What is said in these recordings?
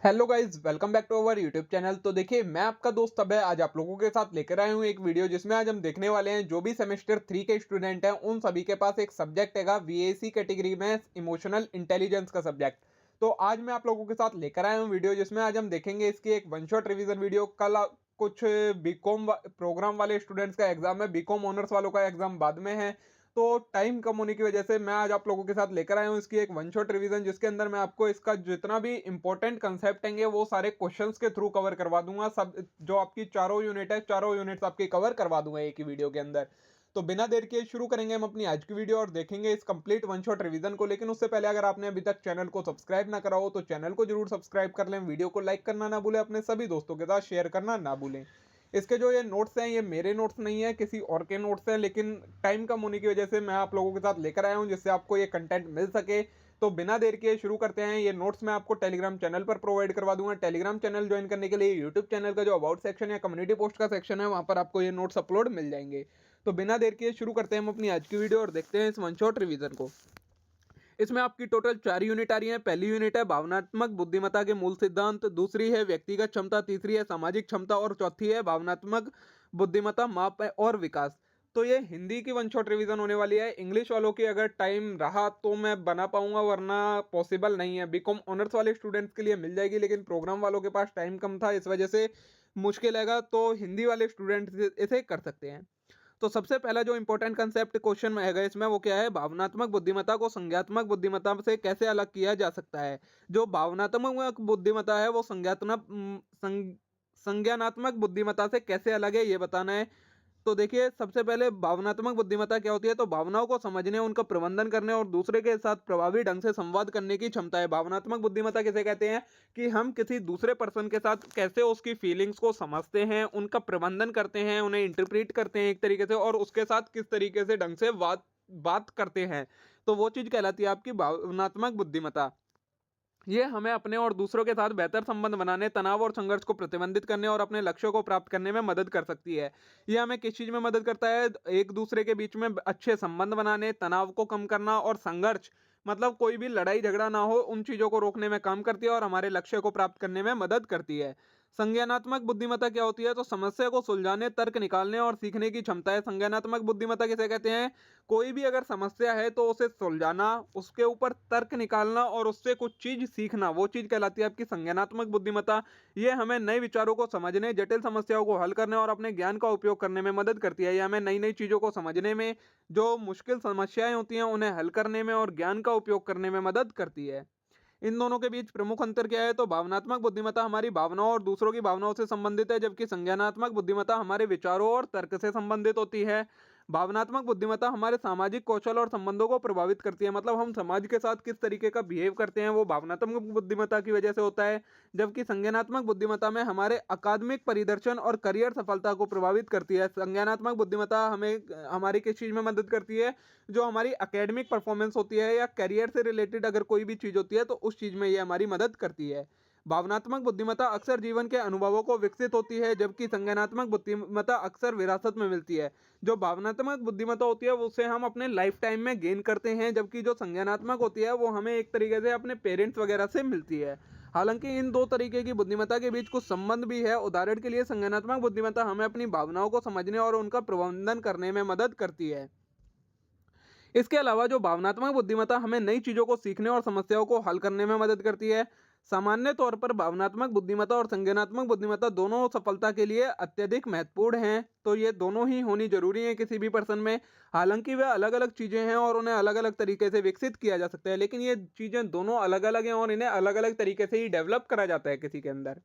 Hello guys, welcome back to our YouTube channel. तो देखिए, मैं आपका दोस्त अभय आज आप लोगों के साथ लेकर आया हूँ एक वीडियो, जिसमें आज हम देखने वाले हैं जो भी सेमेस्टर 3 के स्टूडेंट हैं उन सभी के पास एक सब्जेक्ट हैगा वीएसी कैटेगरी में, इमोशनल इंटेलिजेंस का सब्जेक्ट। तो आज मैं आप लोगों के साथ लेकर आया हूँ वीडियो, जिसमें आज हम देखेंगे इसकी एक वन शॉट रिवीजन वीडियो। कल कुछ बीकॉम प्रोग्राम वाले स्टूडेंट्स का एग्जाम है, बीकॉम ऑनर्स वालों का एग्जाम बाद में है। तो टाइम कम होने की वजह से मैं आज आप लोगों के साथ लेकर आया हूँ इसकी एक वन शॉट रिवीजन, जिसके अंदर मैं आपको इसका जितना भी इंपॉर्टेंट कंसेप्ट हैंगे वो सारे क्वेश्चंस के थ्रू कवर करवा दूंगा। सब जो आपकी चारों यूनिट है, चारों यूनिट्स आपकी कवर करवा दूंगा एक ही वीडियो के अंदर। तो बिना देर किए शुरू करेंगे हम अपनी आज की वीडियो और देखेंगे इस कंप्लीट वन शॉट रिवीजन को। लेकिन उससे पहले अगर आपने अभी तक चैनल को सब्सक्राइब ना करा हो तो चैनल को जरूर सब्सक्राइब कर लें, वीडियो को लाइक करना ना भूलें, अपने सभी दोस्तों के साथ शेयर करना ना भूलें। इसके जो ये नोट्स हैं ये मेरे नोट्स नहीं है, किसी और के नोट्स हैं, लेकिन टाइम कम होने की वजह से मैं आप लोगों के साथ लेकर आया हूं जिससे आपको ये कंटेंट मिल सके। तो बिना देर किए शुरू करते हैं। ये नोट्स मैं आपको टेलीग्राम चैनल पर प्रोवाइड करवा दूंगा। टेलीग्राम चैनल ज्वाइन करने के लिए यूट्यूब चैनल का जो अबाउट सेक्शन या कम्युनिटी पोस्ट का सेक्शन है वहां पर आपको ये नोट्स अपलोड मिल जाएंगे। तो बिना देर किए शुरू करते हैं हम अपनी आज की वीडियो और देखते हैं इस वन शॉट रिवीजन को। इसमें आपकी टोटल 4 यूनिट आ रही है। पहली यूनिट है भावनात्मक बुद्धिमत्ता के मूल सिद्धांत, दूसरी है व्यक्तिगत क्षमता, तीसरी है सामाजिक क्षमता और चौथी है भावनात्मक बुद्धिमत्ता माप और विकास। तो ये हिंदी की वन शॉट रिवीजन होने वाली है। इंग्लिश वालों की अगर टाइम रहा तो मैं बना पाऊंगा, वरना पॉसिबल नहीं है। बीकॉम ऑनर्स वाले स्टूडेंट्स के लिए मिल जाएगी, लेकिन प्रोग्राम वालों के पास टाइम कम था, इस वजह से मुश्किल हैगा। तो हिंदी वाले स्टूडेंट्स इसे कर सकते हैं। तो सबसे पहला जो इंपॉर्टेंट कंसेप्ट क्वेश्चन में है इसमें वो क्या है, भावनात्मक बुद्धिमत्ता को संज्ञानात्मक बुद्धिमत्ता से कैसे अलग किया जा सकता है। जो भावनात्मक बुद्धिमत्ता है वो संज्ञानात्मक बुद्धिमत्ता से कैसे अलग है ये बताना है। तो देखिए, सबसे पहले भावनात्मक बुद्धिमत्ता क्या होती है। तो भावनाओं को समझने, उनका प्रबंधन करने और दूसरे के साथ प्रभावी ढंग से संवाद करने की क्षमता है। भावनात्मक बुद्धिमत्ता किसे कहते हैं कि हम किसी दूसरे पर्सन के साथ कैसे उसकी फीलिंग्स को समझते हैं, उनका प्रबंधन करते हैं, उन्हें इंटरप्रेट करते हैं एक तरीके से, और उसके साथ किस तरीके से ढंग से बात बात करते हैं। तो वो चीज कहलाती है आपकी भावनात्मक बुद्धिमत्ता। ये हमें अपने और दूसरों के साथ बेहतर संबंध बनाने, तनाव और संघर्ष को प्रतिबंधित करने और अपने लक्ष्यों को प्राप्त करने में मदद कर सकती है। ये हमें किस चीज में मदद करता है, एक दूसरे के बीच में अच्छे संबंध बनाने, तनाव को कम करना और संघर्ष मतलब कोई भी लड़ाई झगड़ा ना हो उन चीजों को रोकने में काम करती है और हमारे लक्ष्य को प्राप्त करने में मदद करती है। संज्ञानात्मक बुद्धिमत्ता क्या होती है। तो समस्या को सुलझाने, तर्क निकालने और सीखने की क्षमता है। संज्ञानात्मक बुद्धिमत्ता किसे कहते हैं, कोई भी अगर समस्या है तो उसे सुलझाना, उसके ऊपर तर्क निकालना और उससे कुछ चीज सीखना, वो चीज कहलाती है आपकी संज्ञानात्मक बुद्धिमत्ता। ये हमें नए विचारों को समझने, जटिल समस्याओं को हल करने और अपने ज्ञान का उपयोग करने में मदद करती है। ये हमें नई नई चीजों को समझने में, जो मुश्किल समस्याएं होती हैं उन्हें हल करने में और ज्ञान का उपयोग करने में मदद करती है। इन दोनों के बीच प्रमुख अंतर क्या है। तो भावनात्मक बुद्धिमत्ता हमारी भावनाओं और दूसरों की भावनाओं से संबंधित है, जबकि संज्ञानात्मक बुद्धिमत्ता हमारे विचारों और तर्क से संबंधित होती है। भावनात्मक बुद्धिमत्ता हमारे सामाजिक कौशल और संबंधों को प्रभावित करती है, मतलब हम समाज के साथ किस तरीके का बिहेव करते हैं वो भावनात्मक बुद्धिमत्ता की वजह से होता है। जबकि संज्ञानात्मक बुद्धिमत्ता में हमारे अकादमिक परिदर्शन और करियर सफलता को प्रभावित करती है। संज्ञानात्मक बुद्धिमत्ता हमें हमारी किस चीज में मदद करती है, जो हमारी एकेडमिक परफॉर्मेंस होती है या करियर से रिलेटेड अगर कोई भी चीज होती है तो उस चीज में ये हमारी मदद करती है। भावनात्मक बुद्धिमत्ता अक्सर जीवन के अनुभवों को विकसित होती है, जबकि संज्ञानात्मक बुद्धिमत्ता अक्सर विरासत में मिलती है। जो भावनात्मक बुद्धिमत्ता होती है उसे हम अपने लाइफ टाइम में गेन करते हैं, जबकि जो संज्ञानात्मक होती है वो हमें एक तरीके से अपने पेरेंट्स वगैरह से मिलती है। हालांकि इन दो तरीके की बुद्धिमत्ता के बीच कुछ संबंध भी है। उदाहरण के लिए संज्ञानात्मक बुद्धिमत्ता हमें अपनी भावनाओं को समझने और उनका प्रबंधन करने में मदद करती है। इसके अलावा जो भावनात्मक बुद्धिमत्ता हमें नई चीजों को सीखने और समस्याओं को हल करने में मदद करती है। सामान्य तौर पर भावनात्मक बुद्धिमत्ता और संज्ञानात्मक बुद्धिमत्ता दोनों सफलता के लिए अत्यधिक महत्वपूर्ण हैं। तो ये दोनों ही होनी जरूरी है किसी भी पर्सन में। हालांकि वे अलग अलग चीजें हैं और उन्हें अलग अलग तरीके से विकसित किया जा सकता है, लेकिन ये चीजें दोनों अलग अलग हैं और इन्हें अलग अलग तरीके से ही डेवलप करा जाता है किसी के अंदर।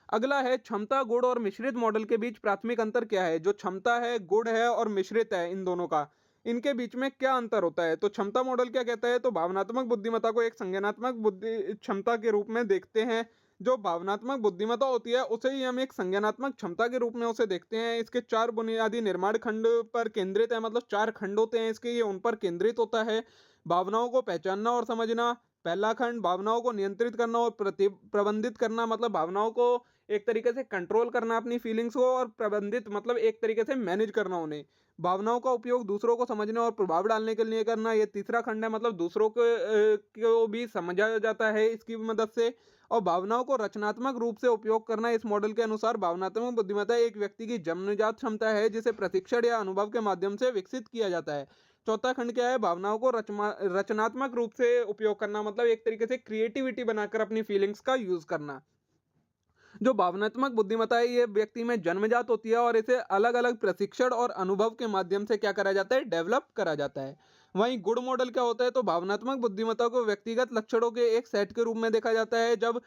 अगला है क्षमता, गुण और मिश्रित मॉडल के बीच प्राथमिक अंतर क्या है। जो क्षमता है, गुण है और मिश्रित है, इन दोनों का, इनके बीच में क्या अंतर होता है। तो क्षमता मॉडल क्या कहता है, तो भावनात्मक बुद्धिमत्ता को एक संज्ञानात्मक बुद्धि क्षमता के रूप में देखते हैं। जो भावनात्मक बुद्धिमत्ता होती है उसे ही हम एक संज्ञानात्मक क्षमता के रूप में उसे देखते हैं। इसके चार बुनियादी निर्माण खंड पर केंद्रित है, मतलब चार खंड होते हैं इसके, ये उन पर केंद्रित होता है। भावनाओं को पहचानना और समझना, पहला खंड भावनाओं को नियंत्रित करना और प्रबंधित करना, मतलब भावनाओं को एक तरीके से कंट्रोल करना अपनी फीलिंग्स को, और प्रबंधित मतलब एक तरीके से मैनेज करना उन्हें। भावनाओं का उपयोग दूसरों को समझने और प्रभाव डालने के लिए करना, ये तीसरा खंड है, मतलब दूसरों को भी समझा जाता है इसकी मदद से। और भावनाओं को रचनात्मक रूप से उपयोग करना, इस मॉडल के अनुसार भावनात्मक बुद्धिमत्ता एक व्यक्ति की जन्मजात क्षमता है जिसे प्रशिक्षण या अनुभव के माध्यम से विकसित किया जाता है। चौथा खंड क्या है, भावनाओं को रचनात्मक रूप से उपयोग करना, मतलब एक तरीके से क्रिएटिविटी बनाकर अपनी फीलिंग्स का यूज करना। जो भावनात्मक बुद्धिमत्ता है ये व्यक्ति में जन्मजात होती है और इसे अलग अलग प्रशिक्षण और अनुभव के माध्यम से क्या करा जाता है, डेवलप करा जाता है। वहीं गुड मॉडल क्या होता है, तो भावनात्मक बुद्धिमत्ता को व्यक्तिगत लक्षणों के एक सेट के रूप में देखा जाता है। जब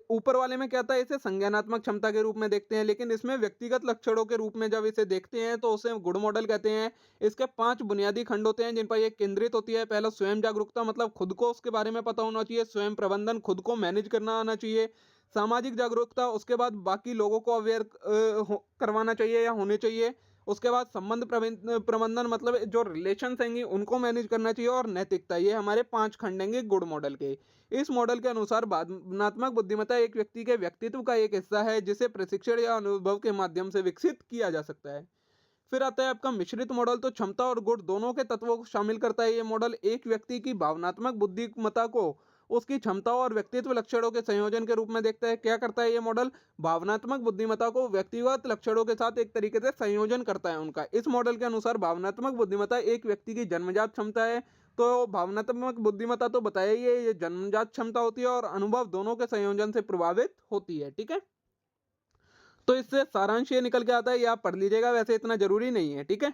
ऊपर वाले में क्या था, इसे संज्ञानात्मक क्षमता के रूप में देखते हैं, लेकिन इसमें व्यक्तिगत लक्षणों के रूप में जब इसे देखते हैं तो उसे गुड मॉडल कहते हैं। इसके 5 बुनियादी खंड होते हैं जिन पर ये केंद्रित होती है। पहला स्वयं जागरूकता, मतलब खुद को उसके बारे में पता होना चाहिए। स्वयं प्रबंधन, खुद को मैनेज करना आना चाहिए। सामाजिक जागरूकता, उसके बाद बाकी लोगों को अवेयर करवाना चाहिए या होने चाहिए। उसके बाद संबंध प्रबंधन, मतलब जो रिलेशंस हैंगी उनको मैनेज करना चाहिए। और नैतिकता, ये हमारे 5 खंड हैंगे गुड मॉडल के। इस मॉडल के अनुसार भावनात्मक बुद्धिमत्ता एक व्यक्ति के व्यक्तित्व का एक हिस्सा है जिसे प्रशिक्षण या अनुभव के माध्यम से विकसित किया जा सकता है। फिर आता है आपका मिश्रित मॉडल, तो क्षमता और गुण दोनों के तत्वों को शामिल करता है। ये मॉडल एक व्यक्ति की भावनात्मक बुद्धिमत्ता को उसकी क्षमता और व्यक्तित्व लक्षणों के संयोजन के रूप में देखता है। क्या करता है ये मॉडल, भावनात्मक बुद्धिमत्ता को व्यक्तिगत लक्षणों के साथ एक तरीके से संयोजन करता है उनका। इस मॉडल के अनुसार भावनात्मक बुद्धिमत्ता एक व्यक्ति की जन्मजात क्षमता है। तो भावनात्मक बुद्धिमत्ता तो बताया ही है, ये जन्मजात क्षमता होती है और अनुभव दोनों के संयोजन से प्रभावित होती है। ठीक है, तो इससे सारांश ये निकल के आता है, ये आप पढ़ लीजिएगा, वैसे इतना जरूरी नहीं है। ठीक है,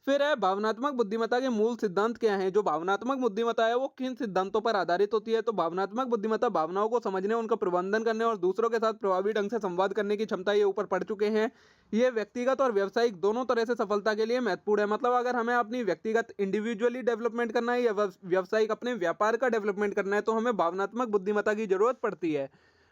फिर है भावनात्मक बुद्धिमत्ता के मूल सिद्धांत क्या हैं। जो भावनात्मक बुद्धिमत्ता है वो किन सिद्धांतों पर आधारित होती है, तो भावनात्मक बुद्धिमत्ता भावनाओं को समझने, उनका प्रबंधन करने और दूसरों के साथ प्रभावी ढंग से संवाद करने की क्षमता, ये ऊपर पढ़ चुके हैं। ये व्यक्तिगत और व्यावसायिक दोनों तरह से सफलता के लिए महत्वपूर्ण है। मतलब अगर हमें अपनी व्यक्तिगत इंडिविजुअली डेवलपमेंट करना है या व्यावसायिक अपने व्यापार का डेवलपमेंट करना है तो हमें भावनात्मक बुद्धिमत्ता की जरूरत पड़ती है।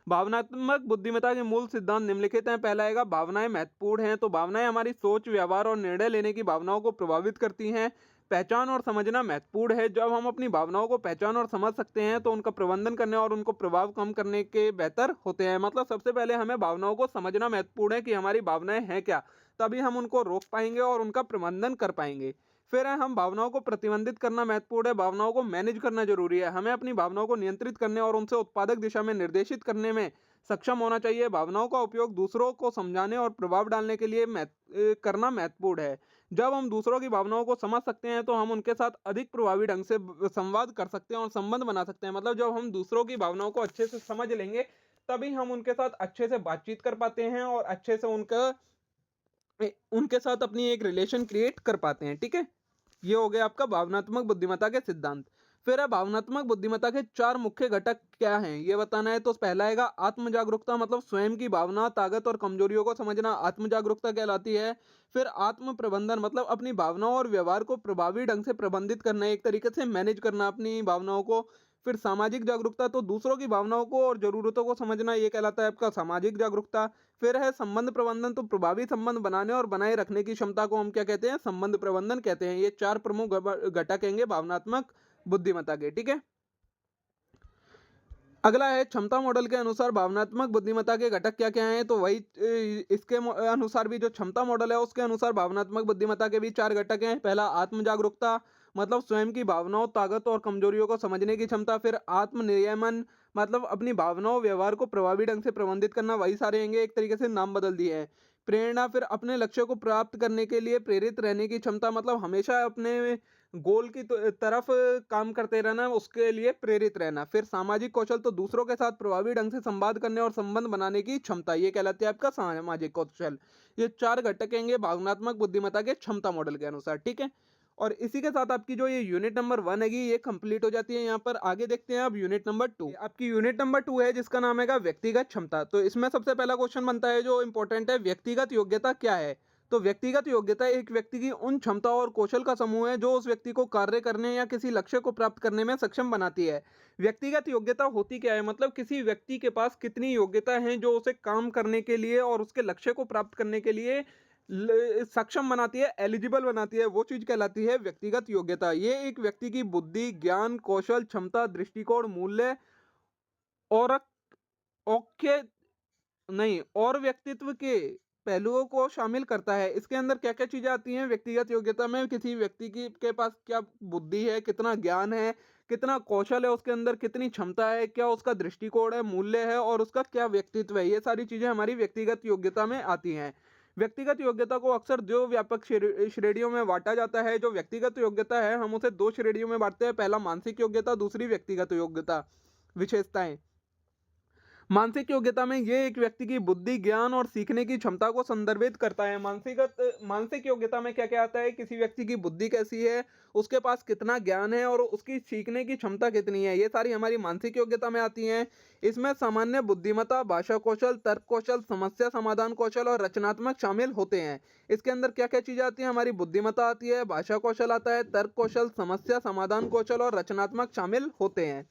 भावनात्मक बुद्धिमत्ता के मूल सिद्धांत निम्नलिखित हैं। पहला आएगा, भावनाएं महत्वपूर्ण हैं। तो भावनाएं हमारी सोच, व्यवहार और निर्णय लेने की भावनाओं को प्रभावित करती हैं। पहचान और समझना महत्वपूर्ण है। जब हम अपनी भावनाओं को पहचान और समझ सकते हैं तो उनका प्रबंधन करने और उनको प्रभाव कम करने के बेहतर होते हैं। मतलब सबसे पहले हमें भावनाओं को समझना महत्वपूर्ण है कि हमारी भावनाएं हैं क्या, तभी हम उनको रोक पाएंगे और उनका प्रबंधन कर पाएंगे। फिर है, हम भावनाओं को प्रतिबंधित करना महत्वपूर्ण है। भावनाओं को मैनेज करना जरूरी है। हमें अपनी भावनाओं को नियंत्रित करने और उनसे उत्पादक दिशा में निर्देशित करने में सक्षम होना चाहिए। भावनाओं का उपयोग दूसरों को समझाने और प्रभाव डालने के लिए करना महत्वपूर्ण है। जब हम दूसरों की भावनाओं को समझ सकते हैं तो हम उनके साथ अधिक प्रभावी ढंग से संवाद कर सकते हैं और संबंध बना सकते हैं। मतलब जब हम दूसरों की भावनाओं को अच्छे से समझ लेंगे तभी हम उनके साथ अच्छे से बातचीत कर पाते हैं और अच्छे से उनके साथ अपनी एक रिलेशन क्रिएट कर पाते हैं। ठीक है, ये हो गया आपका भावनात्मक बुद्धिमत्ता के सिद्धांत। फिर है, भावनात्मक बुद्धिमत्ता के 4 मुख्य घटक क्या हैं ये बताना है। तो पहला आएगा आत्म जागरूकता, मतलब स्वयं की भावना, ताकत और कमजोरियों को समझना आत्म जागरूकता कहलाती है। फिर आत्म प्रबंधन, मतलब अपनी भावनाओं और व्यवहार को प्रभावी ढंग से प्रबंधित करना, एक तरीके से मैनेज करना अपनी भावनाओं को। फिर सामाजिक जागरूकता, तो दूसरों की भावनाओं को और जरूरतों को समझना, ये कहलाता है आपका सामाजिक जागरूकता। फिर है संबंध प्रबंधन, तो प्रभावी संबंध बनाने और बनाए रखने की क्षमता को हम क्या कहते हैं, संबंध प्रबंधन कहते हैं। ये 4 प्रमुख घटक हैंगे भावनात्मक बुद्धिमत्ता के। ठीक है, अगला है क्षमता मॉडल के अनुसार भावनात्मक बुद्धिमत्ता के घटक क्या क्या हैं। तो वही इसके अनुसार भी जो क्षमता मॉडल है उसके अनुसार भावनात्मक बुद्धिमत्ता के भी 4 घटक हैं। पहला आत्म जागरूकता, मतलब स्वयं की भावनाओं, ताकत और कमजोरियों को समझने की क्षमता। फिर आत्म नियमन, मतलब अपनी भावनाओं व्यवहार को प्रभावी ढंग से प्रबंधित करना, वही सारे हैंगे, एक तरीके से नाम बदल दिए हैं। प्रेरणा, फिर अपने लक्ष्य को प्राप्त करने के लिए प्रेरित रहने की क्षमता, मतलब हमेशा अपने गोल की तरफ काम करते रहना, उसके लिए प्रेरित रहना। फिर सामाजिक कौशल, तो दूसरों के साथ प्रभावी ढंग से संवाद करने और संबंध बनाने की क्षमता, ये कहलाती है आपका सामाजिक कौशल। ये 4 घटक हैंगे भावनात्मक बुद्धिमत्ता के क्षमता मॉडल के अनुसार। ठीक है, और इसी के साथ आपकी जो ये यूनिट नंबर 1 हैगी ये कंप्लीट हो जाती है। यहाँ पर आगे देखते हैं अब यूनिट नंबर 2। आपकी यूनिट नंबर 2 है जिसका नाम है व्यक्तिगत क्षमता। तो इसमें सबसे पहला क्वेश्चन बनता है जो इंपॉर्टेंट है, व्यक्तिगत योग्यता क्या है। तो व्यक्तिगत योग्यता एक व्यक्ति की उन क्षमता और कौशल का समूह है जो उस व्यक्ति को कार्य करने या किसी लक्ष्य को प्राप्त करने में सक्षम बनाती है। व्यक्तिगत योग्यता होती क्या है, मतलब किसी व्यक्ति के पास कितनी योग्यता है जो उसे काम करने के लिए और उसके लक्ष्य को प्राप्त करने के लिए सक्षम बनाती है, एलिजिबल बनाती है, वो चीज कहलाती है व्यक्तिगत योग्यता। ये एक व्यक्ति की बुद्धि, ज्ञान, कौशल, क्षमता, दृष्टिकोण, मूल्य और औक्य नहीं और व्यक्तित्व के पहलुओं को शामिल करता है। इसके अंदर क्या-क्या चीज़ें आती हैं व्यक्तिगत योग्यता में, किसी व्यक्ति की के पास क्या बुद्धि है, कितना ज्ञान है, कितना कौशल है उसके अंदर, कितनी क्षमता है, क्या उसका दृष्टिकोण है, मूल्य है और उसका क्या व्यक्तित्व है। ये सारी चीज़ें हमारी व्यक्तिगत योग्यता में आती हैं। व्यक्तिगत योग्यता को अक्सर 2 व्यापक श्रेणियों में बाँटा जाता है। जो व्यक्तिगत योग्यता है, हम उसे 2 श्रेणियों में बाँटते हैं। पहला मानसिक योग्यता, दूसरी व्यक्तिगत योग्यता, विशेषताएँ। मानसिक योग्यता में ये एक व्यक्ति की बुद्धि, ज्ञान और सीखने की क्षमता को संदर्भित करता है। मानसिक योग्यता में क्या-क्या आता है, किसी व्यक्ति की बुद्धि कैसी है, उसके पास कितना ज्ञान है और उसकी सीखने की क्षमता कितनी है, ये सारी हमारी मानसिक योग्यता में आती हैं। इसमें सामान्य बुद्धिमत्ता, भाषा कौशल, तर्क कौशल, समस्या समाधान कौशल और रचनात्मक शामिल होते हैं। इसके अंदर क्या-क्या चीज़ें आती हैं, हमारी बुद्धिमत्ता आती है, भाषा कौशल आता है, तर्क कौशल, समस्या समाधान कौशल और रचनात्मक शामिल होते हैं।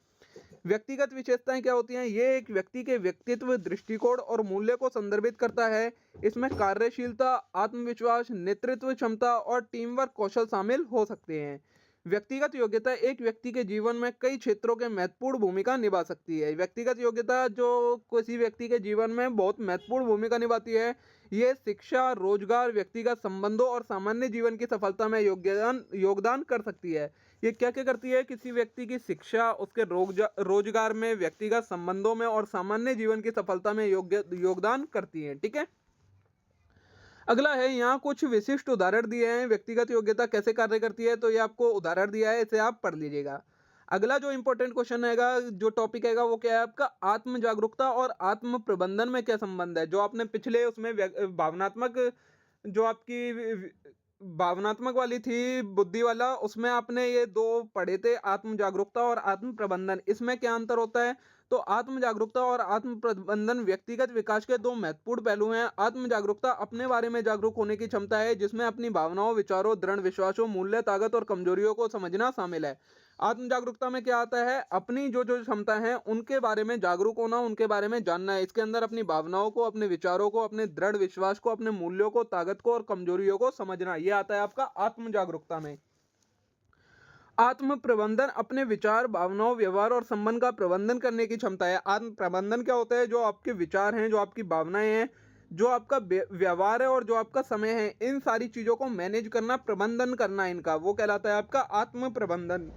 व्यक्तिगत विशेषताएं क्या होती हैं, ये एक व्यक्ति के व्यक्तित्व, दृष्टिकोण और मूल्य को संदर्भित करता है। इसमें कार्यशीलता, आत्मविश्वास, नेतृत्व क्षमता और टीम वर्क कौशल शामिल हो सकते हैं। व्यक्तिगत योग्यता एक व्यक्ति के जीवन में कई क्षेत्रों के महत्वपूर्ण भूमिका निभा सकती है। व्यक्तिगत योग्यता जो किसी व्यक्ति के जीवन में बहुत महत्वपूर्ण भूमिका निभाती है, ये शिक्षा, रोजगार, व्यक्तिगत संबंधों और सामान्य जीवन की सफलता में योगदान योगदान कर सकती है। ये क्या-क्या करती है, किसी व्यक्ति की शिक्षा, उसके रोजगार में, व्यक्तिगत संबंधों में और सामान्य जीवन की सफलता में योगदान करती है। ठीक है? अगला है, यहाँ कुछ विशिष्ट उदाहरण दिए हैं व्यक्तिगत योग्यता कैसे कार्य करती है, तो ये आपको उदाहरण दिया है, इसे आप पढ़ लीजिएगा। अगला जो इंपॉर्टेंट क्वेश्चन हैगा, जो टॉपिक हैगा, वो क्या है आपका, आत्म जागरूकता और आत्म प्रबंधन में क्या संबंध है। जो आपने पिछले उसमें भावनात्मक, जो आपकी भावनात्मक वाली थी, बुद्धि वाला, उसमें आपने ये 2 पढ़े थे, आत्म जागरूकता और आत्म प्रबंधन। इसमें क्या अंतर होता है, तो आत्म जागरूकता और आत्म प्रबंधन व्यक्तिगत विकास के 2 महत्वपूर्ण पहलू हैं। आत्म जागरूकता अपने बारे में जागरूक होने की क्षमता है, जिसमें अपनी भावनाओं, विचारों, दृढ़ विश्वासों, मूल्य, ताकत और कमजोरियों को समझना शामिल है। आत्म जागरूकता में क्या आता है, अपनी जो-जो क्षमता है, उनके बारे में जागरूक होना, उनके बारे में जानना है। इसके अंदर अपनी भावनाओं को, अपने विचारों को, अपने दृढ़ विश्वास को, अपने मूल्यों को, ताकत को और कमजोरियों को समझना, ये आता है आपका आत्म जागरूकता में। आत्म प्रबंधन अपने विचार, भावनाओं, व्यवहार और संबंध का प्रबंधन करने की क्षमता है। आत्म प्रबंधन क्या होता है, जो आपके विचार हैं, जो आपकी भावनाएं हैं, जो आपका व्यवहार है और जो आपका समय है, इन सारी चीजों को मैनेज करना, प्रबंधन करना इनका, वो कहलाता है आपका आत्म प्रबंधन।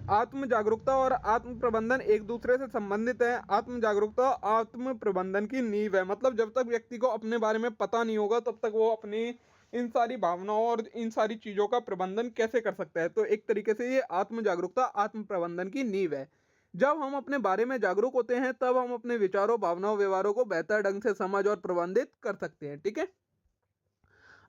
आत्म जागरूकता और आत्म प्रबंधन एक दूसरे से संबंधित है। आत्म जागरूकता आत्म प्रबंधन की नींव है। मतलब जब तक व्यक्ति को अपने बारे में पता नहीं होगा, तब तक वो अपनी इन सारी भावनाओं और इन सारी चीजों का प्रबंधन कैसे कर सकता है। तो एक तरीके से ये आत्म जागरूकता आत्म प्रबंधन की नींव है। जब हम अपने बारे में जागरूक होते हैं, तब हम अपने विचारों, भावनाओं, व्यवहारों को बेहतर ढंग से समझ और प्रबंधित कर सकते हैं। ठीक है?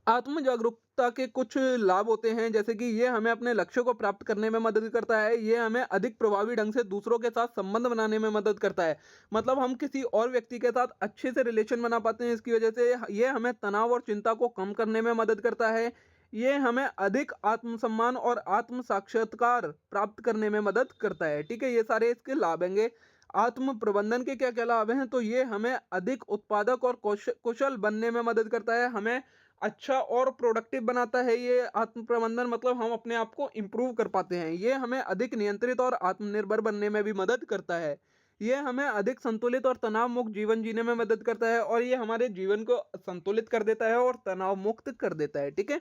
आत्म जागरूकता के कुछ लाभ होते हैं, जैसे कि ये हमें अपने लक्ष्यों को प्राप्त करने में मदद करता है। ये हमें अधिक प्रभावी ढंग से दूसरों के साथ संबंध बनाने में मदद करता है। मतलब हम किसी और व्यक्ति के साथ अच्छे से रिलेशन बना पाते हैं। इसकी वजह से ये हमें तनाव और चिंता को कम करने में मदद करता है। ये हमें अधिक आत्मसम्मान और आत्म साक्षात्कार प्राप्त करने में मदद करता है। ठीक है, ये सारे इसके लाभ हैं। आत्म प्रबंधन के क्या क्या लाभ हैं, तो ये हमें अधिक उत्पादक और कुशल बनने में मदद करता है। हमें अच्छा और प्रोडक्टिव बनाता है ये आत्म प्रबंधन। मतलब हम अपने आप को इम्प्रूव कर पाते हैं। ये हमें अधिक नियंत्रित और आत्मनिर्भर बनने में भी मदद करता है। ये हमें अधिक संतुलित और तनाव मुक्त जीवन जीने में मदद करता है और ये हमारे जीवन को संतुलित कर देता है और तनाव मुक्त कर देता है। ठीक है?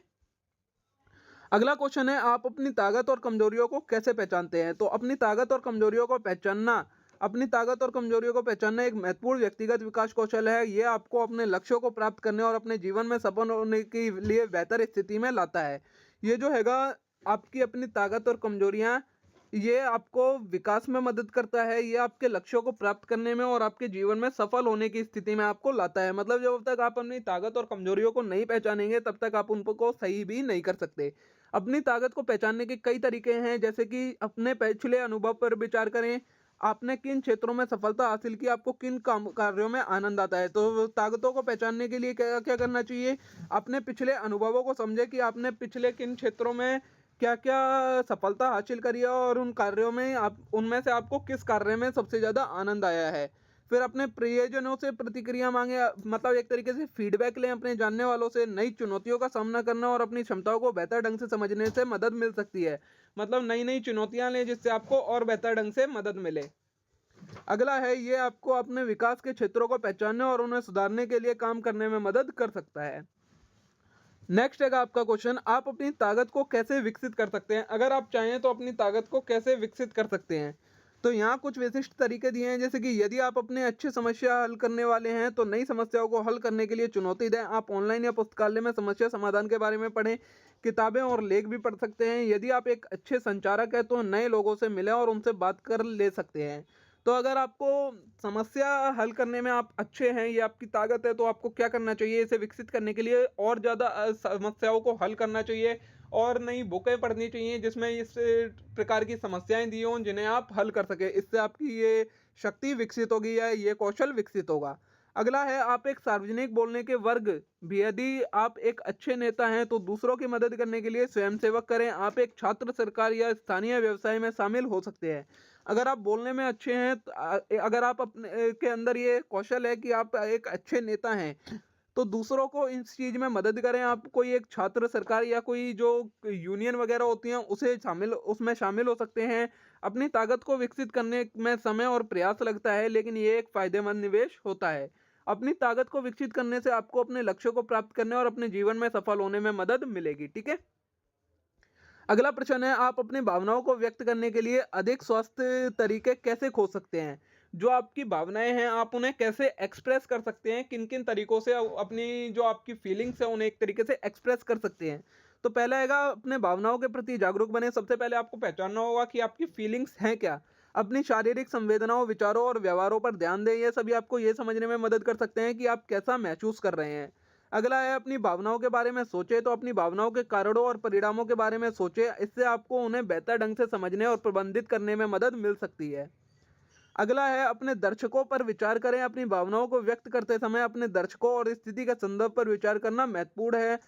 अगला क्वेश्चन है, आप अपनी ताकत और कमजोरियों को कैसे पहचानते हैं। तो अपनी ताकत और कमजोरियों को पहचानना, अपनी ताकत और कमजोरियों को पहचानना एक महत्वपूर्ण व्यक्तिगत विकास कौशल है। ये आपको अपने लक्ष्यों को प्राप्त करने और अपने जीवन में सफल होने के लिए बेहतर स्थिति में लाता है। ये जो हैगा, आपकी अपनी ताकत और कमजोरियां, ये आपको विकास में मदद करता है। ये आपके लक्ष्यों को प्राप्त करने में और आपके जीवन में सफल होने की स्थिति में आपको लाता है। मतलब जब तक आप अपनी ताकत और कमजोरियों को नहीं पहचानेंगे, तब तक आप उनको सही भी नहीं कर सकते। अपनी ताकत को पहचानने के कई तरीके हैं, जैसे कि अपने पिछले अनुभव पर विचार करें। आपने किन क्षेत्रों में सफलता हासिल की, आपको किन काम कार्यों में आनंद आता है। तो ताकतों को पहचानने के लिए क्या क्या करना चाहिए, अपने पिछले अनुभवों को समझे कि आपने पिछले किन क्षेत्रों में क्या क्या सफलता हासिल करी है और उन कार्यों में आप, उनमें से आपको किस कार्य में सबसे ज्यादा आनंद आया है। फिर अपने प्रियजनों से प्रतिक्रिया मांगे, मतलब एक तरीके से फीडबैक लें अपने जानने वालों से। नई चुनौतियों का सामना करना और अपनी क्षमताओं को बेहतर ढंग से समझने से मदद मिल सकती है। मतलब नई नई चुनौतियां लें, जिससे आपको और बेहतर ढंग से मदद मिले। अगला है ये आपको अपने विकास के क्षेत्रों को पहचानने और उन्हें सुधारने के लिए काम करने में मदद कर सकता है। नेक्स्ट है आपका क्वेश्चन, आप अपनी ताकत को कैसे विकसित कर सकते हैं? अगर आप चाहें तो अपनी ताकत को कैसे विकसित कर सकते हैं? तो यहाँ कुछ विशिष्ट तरीके दिए हैं, जैसे कि यदि आप अपने अच्छी समस्या हल करने वाले हैं तो नई समस्याओं को हल करने के लिए चुनौती दें। आप ऑनलाइन या पुस्तकालय में समस्या समाधान के बारे में पढ़ें, किताबें और लेख भी पढ़ सकते हैं। यदि आप एक अच्छे संचारक हैं तो नए लोगों से मिलें और उनसे बात कर ले सकते हैं। तो अगर आपको समस्या हल करने में आप अच्छे हैं, ये आपकी ताकत है, तो आपको क्या करना चाहिए? इसे विकसित करने के लिए और ज़्यादा समस्याओं को हल करना चाहिए और नई बुकें पढ़नी चाहिए जिसमें इस प्रकार की समस्याएं दी हों जिन्हें आप हल कर सकें। इससे आपकी ये शक्ति विकसित होगी या ये कौशल विकसित होगा। अगला है आप एक सार्वजनिक बोलने के वर्ग भी। यदि आप एक अच्छे नेता हैं तो दूसरों की मदद करने के लिए स्वयंसेवक करें। आप एक छात्र, सरकार या स्थानीय व्यवसाय में शामिल हो सकते हैं। अगर आप बोलने में अच्छे हैं अगर आप अपने के अंदर ये कौशल है कि आप एक अच्छे नेता हैं तो दूसरों को इस चीज़ में मदद करें। आप कोई एक छात्र, सरकार या कोई जो यूनियन वगैरह होती हैं उसमें शामिल हो सकते हैं। अपनी ताकत को विकसित करने में समय और प्रयास लगता है, लेकिन ये एक फ़ायदेमंद निवेश होता है। अपनी ताकत को विकसित करने से आपको अपने लक्ष्यों को प्राप्त करने और अपने जीवन में सफल होने में मदद मिलेगी। ठीक है? अगला प्रश्न है, आप अपनी भावनाओं को व्यक्त करने के लिए अधिक स्वस्थ तरीके कैसे खोज सकते हैं? जो आपकी भावनाएं हैं आप उन्हें कैसे एक्सप्रेस कर सकते हैं? किन किन तरीकों से अपनी जो आपकी फीलिंग्स है उन्हें एक तरीके से एक्सप्रेस कर सकते हैं? तो पहला हैगा अपने भावनाओं के प्रति जागरूक बने। सबसे पहले आपको पहचानना होगा कि आपकी फीलिंग्स हैं क्या। अपनी शारीरिक संवेदनाओं, विचारों और व्यवहारों पर ध्यान दें। ये सभी आपको ये समझने में मदद कर सकते हैं कि आप कैसा महसूस कर रहे हैं। अगला है अपनी भावनाओं के बारे में सोचें। तो अपनी भावनाओं के कारणों और परिणामों के बारे में सोचें। इससे आपको उन्हें बेहतर ढंग से समझने और प्रबंधित करने में मदद मिल सकती है। अगला है अपने दर्शकों पर विचार करें। अपनी भावनाओं को व्यक्त करते समय अपने दर्शकों और स्थिति के संदर्भ पर विचार करना महत्वपूर्ण है।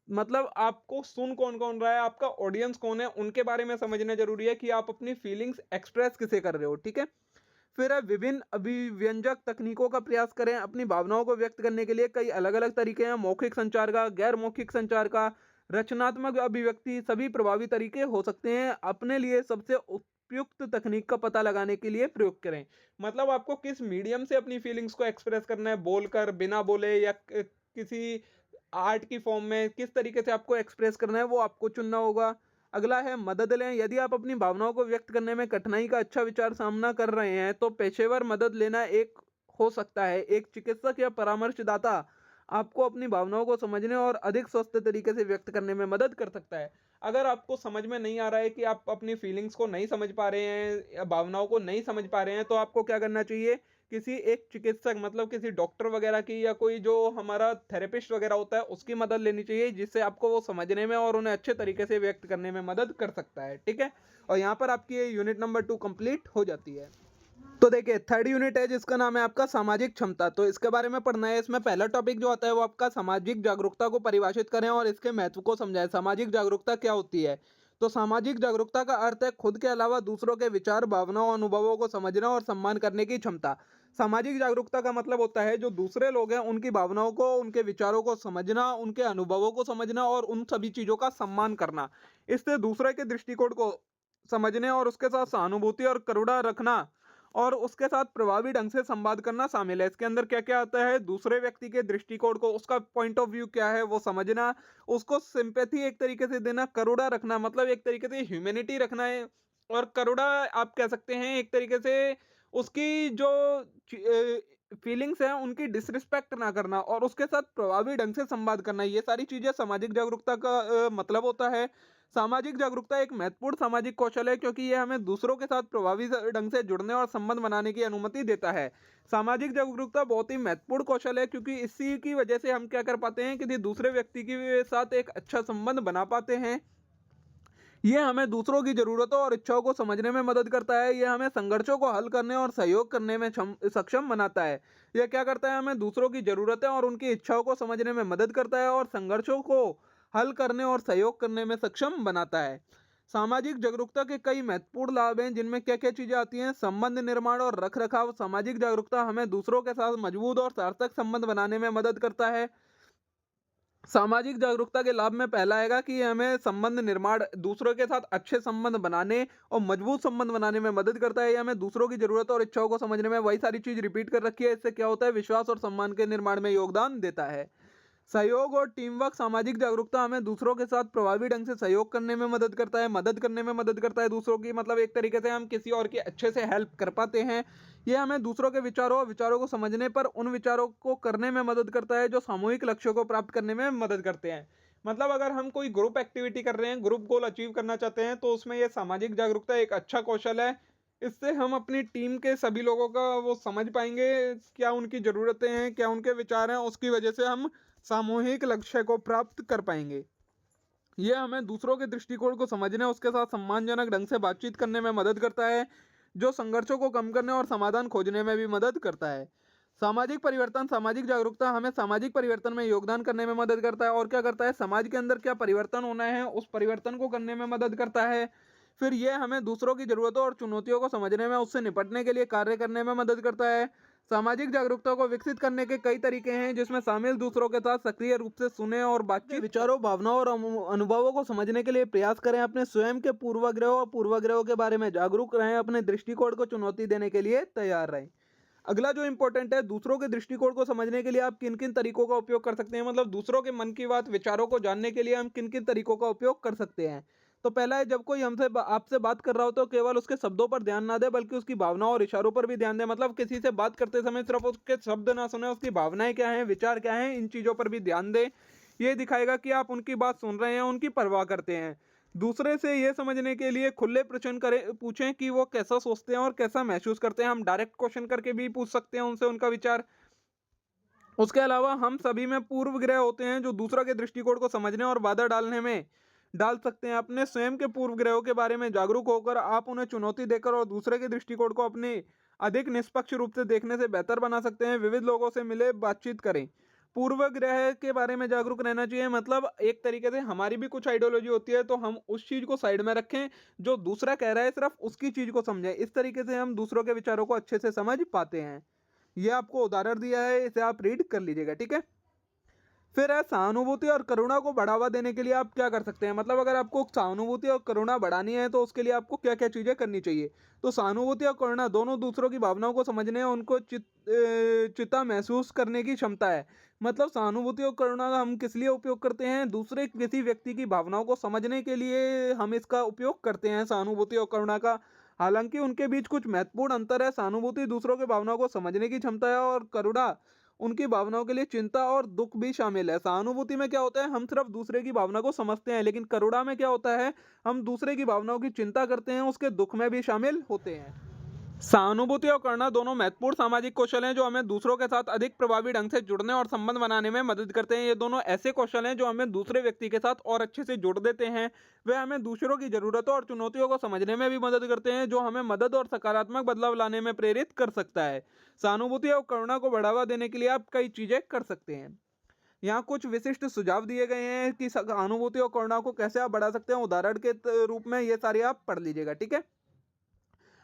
मतलब आपको सुन कौन कौन रहा है, आपका ऑडियंस कौन है, उनके बारे में समझना जरूरी है कि आप अपनी फीलिंग्स एक्सप्रेस किसे कर रहे हो। ठीक है? फिर है विभिन्न अभिव्यंजक तकनीकों का प्रयास करें। अपनी भावनाओं को व्यक्त करने के लिए कई अलग अलग तरीके हैं। मौखिक संचार का, गैर मौखिक संचार का, रचनात्मक अभिव्यक्ति, सभी प्रभावी तरीके हो सकते हैं। अपने लिए सबसे उपयुक्त तकनीक का पता लगाने के लिए प्रयोग करें। मतलब आपको किस मीडियम से अपनी फीलिंग्स को एक्सप्रेस करना है, बोलकर, बिना बोले या किसी आर्ट की फॉर्म में, किस तरीके से आपको एक्सप्रेस करना है वो आपको चुनना होगा। अगला है मदद लें। यदि आप अपनी भावनाओं को व्यक्त करने में कठिनाई का अच्छा विचार सामना कर रहे हैं तो पेशेवर मदद लेना एक हो सकता है। एक चिकित्सक या परामर्शदाता आपको अपनी भावनाओं को समझने और अधिक स्वस्थ तरीके से व्यक्त करने में मदद कर सकता है। अगर आपको समझ में नहीं आ रहा है कि आप अपनी फीलिंग्स को नहीं समझ पा रहे हैं या भावनाओं को नहीं समझ पा रहे हैं तो आपको क्या करना चाहिए? किसी एक चिकित्सक, मतलब किसी डॉक्टर वगैरह की या कोई जो हमारा थेरेपिस्ट वगैरह होता है उसकी मदद लेनी चाहिए, जिससे आपको वो समझने में और उन्हें अच्छे तरीके से व्यक्त करने में मदद कर सकता है। ठीक है? और यहाँ पर आपकी ये यूनिट नंबर 2 कंप्लीट हो जाती है। तो देखिए थर्ड यूनिट है जिसका नाम है आपका सामाजिक क्षमता। तो इसके बारे में पढ़ना है। इसमें पहला टॉपिक जो आता है वो आपका सामाजिक जागरूकता को परिभाषित करें और इसके महत्व को समझाएं। सामाजिक जागरूकता क्या होती है? तो सामाजिक जागरूकता का अर्थ है खुद के अलावा दूसरों के विचार, भावनाओं, अनुभवों को समझना और सम्मान करने की क्षमता। सामाजिक जागरूकता का मतलब होता है जो दूसरे लोग हैं उनकी भावनाओं को, उनके विचारों को समझना, उनके अनुभवों को समझना और उन सभी चीज़ों का सम्मान करना। इससे दूसरे के दृष्टिकोण को समझने और उसके साथ सहानुभूति और करुणा रखना और उसके साथ प्रभावी ढंग से संवाद करना शामिल है। इसके अंदर क्या-क्या आता है? दूसरे व्यक्ति के दृष्टिकोण को, उसका पॉइंट ऑफ व्यू क्या है वो समझना, उसको सिंपैथी एक तरीके से देना, करुणा रखना मतलब एक तरीके से ह्यूमैनिटी रखना है। और करुणा आप कह सकते हैं एक तरीके से उसकी जो फीलिंग्स हैं उनकी डिसरिस्पेक्ट ना करना और उसके साथ प्रभावी ढंग से संवाद करना। ये सारी चीज़ें सामाजिक जागरूकता का मतलब होता है। सामाजिक जागरूकता एक महत्वपूर्ण सामाजिक कौशल है क्योंकि ये हमें दूसरों के साथ प्रभावी ढंग से जुड़ने और संबंध बनाने की अनुमति देता है। सामाजिक जागरूकता बहुत ही महत्वपूर्ण कौशल है क्योंकि इसी की वजह से हम क्या कर पाते हैं, किसी दूसरे व्यक्ति के साथ एक अच्छा संबंध बना पाते हैं। ये हमें दूसरों की ज़रूरतों और इच्छाओं को समझने में मदद करता है। ये हमें संघर्षों को हल करने और सहयोग करने में सक्षम बनाता है। यह क्या करता है? हमें दूसरों की ज़रूरतें और उनकी इच्छाओं को समझने में मदद करता है और संघर्षों को हल करने और सहयोग करने में सक्षम बनाता है। सामाजिक जागरूकता के कई महत्वपूर्ण लाभ हैं जिनमें क्या-क्या चीज़ें आती हैं? संबंध निर्माण और रखरखाव। सामाजिक जागरूकता हमें दूसरों के साथ मजबूत और सार्थक संबंध बनाने में मदद करता है। सामाजिक जागरूकता के लाभ में पहला आएगा कि ये हमें संबंध निर्माण, दूसरों के साथ अच्छे संबंध बनाने और मजबूत संबंध बनाने में मदद करता है। ये हमें दूसरों की जरूरत और इच्छाओं को समझने में, वही सारी चीज रिपीट कर रखी है, इससे क्या होता है, विश्वास और सम्मान के निर्माण में योगदान देता है। सहयोग और टीम वर्क, सामाजिक जागरूकता हमें दूसरों के साथ प्रभावी ढंग से सहयोग करने में मदद करता है, मदद करने में मदद करता है दूसरों की, मतलब एक तरीके से हम किसी और की अच्छे से हेल्प कर पाते हैं। ये हमें दूसरों के विचारों और विचारों को समझने पर उन विचारों को करने में मदद करता है जो सामूहिक लक्ष्यों को प्राप्त करने में मदद करते हैं। मतलब अगर हम कोई ग्रुप एक्टिविटी कर रहे हैं, ग्रुप गोल अचीव करना चाहते हैं, तो उसमें ये सामाजिक जागरूकता एक अच्छा कौशल है। इससे हम अपनी टीम के सभी लोगों का वो समझ पाएंगे, क्या उनकी ज़रूरतें हैं, क्या उनके विचार हैं, उसकी वजह से हम सामूहिक लक्ष्य को प्राप्त कर पाएंगे। ये हमें दूसरों के दृष्टिकोण को समझने, उसके साथ सम्मानजनक ढंग से बातचीत करने में मदद करता है, जो संघर्षों को कम करने और समाधान खोजने में भी मदद करता है। सामाजिक परिवर्तन, सामाजिक जागरूकता हमें सामाजिक परिवर्तन में योगदान करने में मदद करता है, और क्या करता है, समाज के अंदर क्या परिवर्तन होना है उस परिवर्तन को करने में मदद करता है। फिर यह हमें दूसरों की जरूरतों और चुनौतियों को समझने में, उससे निपटने के लिए कार्य करने में मदद करता है। सामाजिक जागरूकता को विकसित करने के कई तरीके हैं, जिसमें शामिल दूसरों के साथ सक्रिय रूप से सुने और बातचीत, विचारों, भावनाओं और अनुभवों को समझने के लिए प्रयास करें, अपने स्वयं के पूर्वाग्रहों और पूर्वाग्रहों के बारे में जागरूक रहें, अपने दृष्टिकोण को चुनौती देने के लिए तैयार रहें। अगला जो इंपॉर्टेंट है, दूसरों के दृष्टिकोण को समझने के लिए आप किन किन तरीकों का उपयोग कर सकते हैं, मतलब दूसरों के मन की बात, विचारों को जानने के लिए हम किन किन तरीकों का उपयोग कर सकते हैं। तो पहला है, जब कोई आपसे बात कर रहा हो तो केवल उसके शब्दों पर ध्यान ना दे, बल्कि उसकी भावनाओं और इशारों पर भी ध्यान दे। मतलब किसी से बात करते समय सिर्फ उसके शब्द ना सुने, उसकी भावनाएं क्या हैं, विचार क्या हैं, इन चीज़ों पर भी ध्यान दे। ये दिखाएगा कि आप उनकी बात सुन रहे हैं, उनकी परवाह करते हैं। दूसरे से ये समझने के लिए खुले प्रश्न करें, पूछें कि वो कैसा सोचते हैं और कैसा महसूस करते हैं। हम डायरेक्ट क्वेश्चन करके भी पूछ सकते हैं उनसे उनका विचार। उसके अलावा हम सभी में पूर्व ग्रह होते हैं जो दूसरा के दृष्टिकोण को समझने और बाधा डालने में डाल सकते हैं। अपने स्वयं के पूर्व ग्रहों के बारे में जागरूक होकर आप उन्हें चुनौती देकर और दूसरे के दृष्टिकोण को अपने अधिक निष्पक्ष रूप से देखने से बेहतर बना सकते हैं। विविध लोगों से मिले, बातचीत करें। पूर्व ग्रह के बारे में जागरूक रहना चाहिए, मतलब एक तरीके से हमारी भी कुछ आइडियोलॉजी होती है, तो हम उस चीज को साइड में रखें, जो दूसरा कह रहा है सिर्फ उसकी चीज को समझें। इस तरीके से हम दूसरों के विचारों को अच्छे से समझ पाते हैं। ये आपको उदाहरण दिया है, इसे आप रीड कर लीजिएगा, ठीक है। फिर है सहानुभूति और करुणा को बढ़ावा देने के लिए आप क्या कर सकते हैं, मतलब अगर आपको सहानुभूति और करुणा बढ़ानी है तो उसके लिए आपको क्या क्या चीज़ें करनी चाहिए। तो सहानुभूति और करुणा दोनों दूसरों की भावनाओं को समझने और उनको चिता महसूस करने की क्षमता है। मतलब सहानुभूति और करुणा का हम किस लिए उपयोग करते हैं, दूसरे किसी व्यक्ति की भावनाओं को समझने के लिए हम इसका उपयोग करते हैं, सहानुभूति और करुणा का। हालांकि उनके बीच कुछ महत्वपूर्ण अंतर है। सहानुभूति दूसरों की भावनाओं को समझने की क्षमता है, और करुणा उनकी भावनाओं के लिए चिंता और दुख भी शामिल है। सहानुभूति में क्या होता है, हम सिर्फ दूसरे की भावना को समझते हैं, लेकिन करुणा में क्या होता है, हम दूसरे की भावनाओं की चिंता करते हैं, उसके दुख में भी शामिल होते हैं। सहानुभूति और करुणा दोनों महत्वपूर्ण सामाजिक कौशल हैं जो हमें दूसरों के साथ अधिक प्रभावी ढंग से जुड़ने और संबंध बनाने में मदद करते हैं। ये दोनों ऐसे कौशल हैं जो हमें दूसरे व्यक्ति के साथ और अच्छे से जोड़ देते हैं। वे हमें दूसरों की जरूरतों और चुनौतियों को समझने में भी मदद करते हैं, जो हमें मदद और सकारात्मक बदलाव लाने में प्रेरित कर सकता है। सहानुभूति और करुणा को बढ़ावा देने के लिए आप कई चीजें कर सकते हैं। यहाँ कुछ विशिष्ट सुझाव दिए गए हैं कि सहानुभूति और करुणा को कैसे आप बढ़ा सकते हैं, उदाहरण के रूप में ये सारे आप पढ़ लीजिएगा, ठीक है।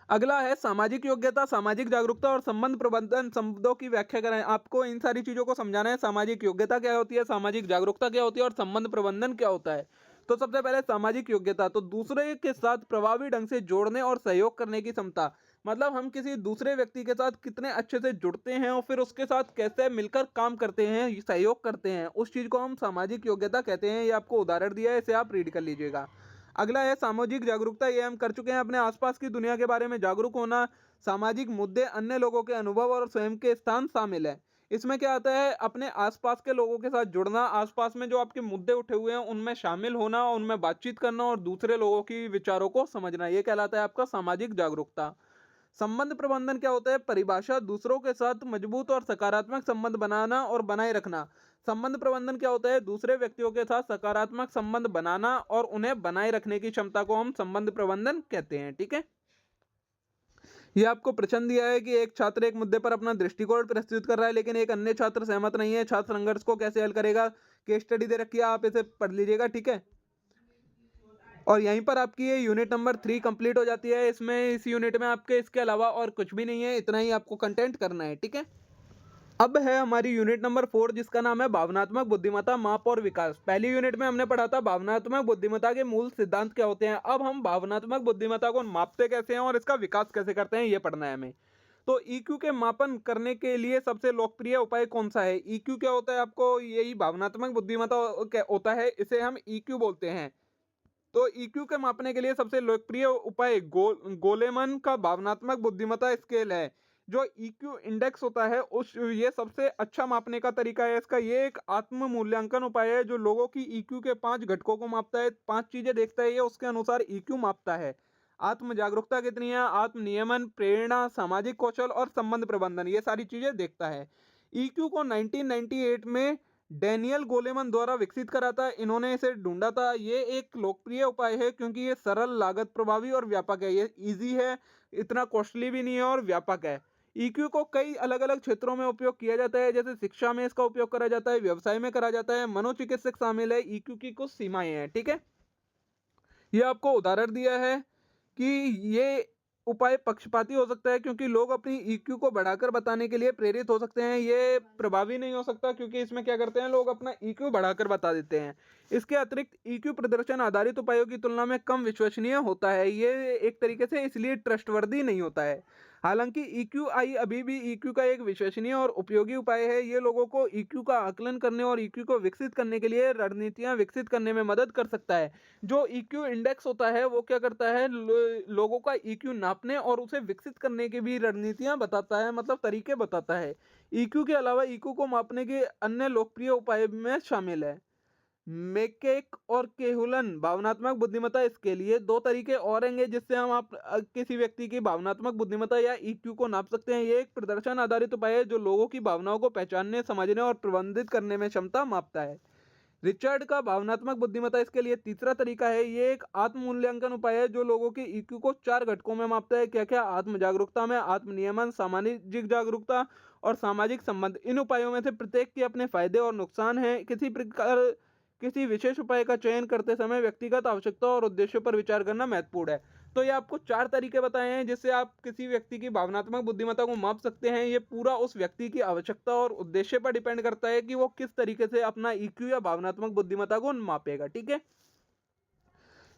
अगला है सामाजिक योग्यता, सामाजिक जागरूकता और संबंध प्रबंधन। शब्दों की व्याख्या करें, आपको इन सारी चीजों को समझाना है। सामाजिक योग्यता क्या होती है, सामाजिक जागरूकता क्या होती है, और संबंध प्रबंधन क्या होता है। तो सबसे पहले सामाजिक योग्यता, तो दूसरे के साथ प्रभावी ढंग से जोड़ने और सहयोग करने की क्षमता। मतलब हम किसी दूसरे व्यक्ति के साथ कितने अच्छे से जुड़ते हैं और फिर उसके साथ कैसे मिलकर काम करते हैं, सहयोग करते हैं, उस चीज को हम सामाजिक योग्यता कहते हैं। ये आपको उदाहरण दिया है, इसे आप रीड कर लीजिएगा। अगला है सामाजिक जागरूकता, ये हम कर चुके हैं। अपने आसपास की दुनिया के बारे में जागरूक होना, सामाजिक मुद्दे, अन्य लोगों के अनुभव और स्वयं के स्थान शामिल है। इसमें क्या आता है, अपने आसपास के लोगों के साथ जुड़ना, आसपास में जो आपके मुद्दे उठे हुए हैं उनमें शामिल होना, उनमें बातचीत करना और दूसरे लोगों की विचारों को समझना, ये कहलाता है आपका सामाजिक जागरूकता। संबंध प्रबंधन क्या होता है, परिभाषा, दूसरों के साथ मजबूत और सकारात्मक संबंध बनाना और बनाए रखना। संबंध प्रबंधन क्या होता है, दूसरे व्यक्तियों के साथ सकारात्मक संबंध बनाना और उन्हें बनाए रखने की क्षमता को हम संबंध प्रबंधन कहते हैं, ठीक है। ये आपको प्रश्न दिया है कि एक छात्र एक मुद्दे पर अपना दृष्टिकोण प्रस्तुत कर रहा है, लेकिन एक अन्य छात्र सहमत नहीं है। छात्र संघर्ष को कैसे हल करेगा, केस स्टडी दे रखी है, आप इसे पढ़ लीजिएगा, ठीक है। और यहीं पर आपकी ये यूनिट नंबर 3 कंप्लीट हो जाती है। इसमें इस यूनिट में आपके इसके अलावा और कुछ भी नहीं है, इतना ही आपको कंटेंट करना है, ठीक है। अब है हमारी यूनिट नंबर 4 जिसका नाम है भावनात्मक बुद्धिमत्ता माप और विकास। पहली यूनिट में हमने पढ़ा था भावनात्मक बुद्धिमत्ता के मूल सिद्धांत क्या होते हैं। अब हम भावनात्मक बुद्धिमत्ता को मापते कैसे हैं और इसका विकास कैसे करते हैं ये पढ़ना है हमें। तो ईक्यू के मापन करने के लिए सबसे लोकप्रिय उपाय कौन सा है? ईक्यू क्या होता है? आपको यही भावनात्मक बुद्धिमत्ता क्या होता है, इसे हम ईक्यू बोलते हैं। तो ईक्यू के मापने के लिए सबसे लोकप्रिय उपाय गोलेमन का भावनात्मक बुद्धिमत्ता स्केल है। जो ईक्यू इंडेक्स होता है उस ये सबसे अच्छा मापने का तरीका है इसका। ये एक आत्म मूल्यांकन उपाय है जो लोगों की ईक्यू के 5 घटकों को मापता है, 5 चीजें देखता है, ये उसके अनुसार ईक्यू मापता है। आत्म जागरूकता कितनी है, आत्म नियमन, प्रेरणा, सामाजिक कौशल और संबंध प्रबंधन, ये सारी चीजें देखता है। ईक्यू को 1998 में डैनियल गोलेमन द्वारा विकसित करा था। इन्होंने इसे ढूंढा था। ये एक लोकप्रिय उपाय है क्योंकि ये सरल, लागत प्रभावी और व्यापक है। ये इजी है, इतना कॉस्टली भी नहीं है और व्यापक है। ईक्यू को कई अलग अलग क्षेत्रों में उपयोग किया जाता है, जैसे शिक्षा में इसका उपयोग करा जाता है, व्यवसाय में करा जाता है, मनोचिकित्सक शामिल है। ईक्यू की कुछ सीमाएं हैं, ठीक है। ये आपको उदाहरण दिया है कि ये उपाय पक्षपाती हो सकता है क्योंकि लोग अपनी ईक्यू को बढ़ाकर बताने के लिए प्रेरित हो सकते हैं। ये प्रभावी नहीं हो सकता क्योंकि इसमें क्या करते हैं, लोग अपना ईक्यू बढ़ाकर बता देते हैं। इसके अतिरिक्त ईक्यू प्रदर्शन आधारित उपायों की तुलना में कम विश्वसनीय होता है। ये एक तरीके से इसलिए ट्रस्टवर्दी नहीं होता है। हालांकि ईक्यूआई अभी भी ईक्यू का एक विश्वसनीय और उपयोगी उपाय है। ये लोगों को ईक्यू का आकलन करने और ईक्यू को विकसित करने के लिए रणनीतियां विकसित करने में मदद कर सकता है। जो ईक्यू इंडेक्स होता है वो क्या करता है, लोगों का ईक्यू नापने और उसे विकसित करने की भी रणनीतियां बताता है, मतलब तरीके बताता है। ईक्यू के अलावा ईक्यू को मापने के अन्य लोकप्रिय उपाय में शामिल है मेकेक और केहुलन भावनात्मक बुद्धिमत्ता। इसके लिए दो तरीके और होंगे जिससे हम आप किसी व्यक्ति की भावनात्मक बुद्धिमत्ता या ईक्यू को नाप सकते हैं। ये एक प्रदर्शन आधारित उपाय है जो लोगों की भावनाओं को पहचानने, समझने और प्रबंधित करने में क्षमता मापता है। रिचर्ड का भावनात्मक बुद्धिमत्ता इसके लिए तीसरा तरीका है। ये एक आत्म मूल्यांकन उपाय है जो लोगों के ईक्यू को 4 घटकों में मापता है। क्या क्या? आत्म जागरूकता में आत्म नियमन, सामाजिक जागरूकता और सामाजिक संबंध। इन उपायों में से प्रत्येक के अपने फायदे और नुकसान हैं। किसी विशेष उपाय का चयन करते समय व्यक्तिगत आवश्यकता और उद्देश्यों पर विचार करना महत्वपूर्ण है। तो ये आपको 4 तरीके बताए हैं जिससे आप किसी व्यक्ति की भावनात्मक बुद्धिमत्ता को माप सकते हैं। ये पूरा उस व्यक्ति की आवश्यकता और उद्देश्य पर डिपेंड करता है कि वो किस तरीके से अपना ईक्यू या भावनात्मक बुद्धिमत्ता को मापेगा, ठीक है।